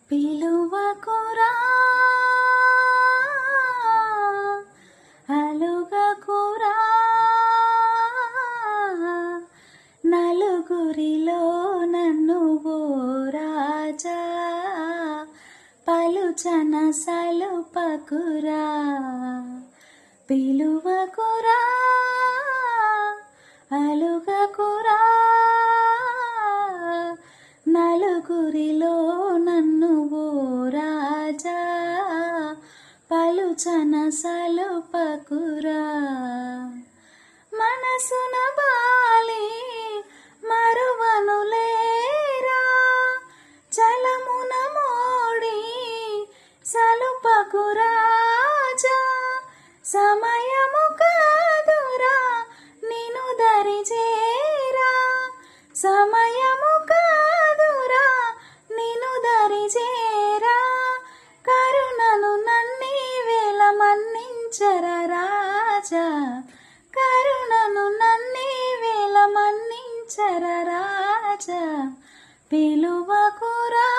పిలువకురా అలుగకురా నలుగురిలో నన్ను ఓ రాజా పలుచన సలుపకురా పిలువకురా అలుగకురా నలుగురిలో నన్ను ఓ రాజా పలుచన సలుపకురా మనసున బాలి మరువను లేరా చలమున మోడి సలుపకురాజా సమయము కాదురా నిను దరిచేరా సమయము కాదురా నిను దరిచేరా కరుణను నన్ని వేళ మన్నించర రాజా కరుణను నన్ని వేళ మన్నించర రాజా పిలువకురా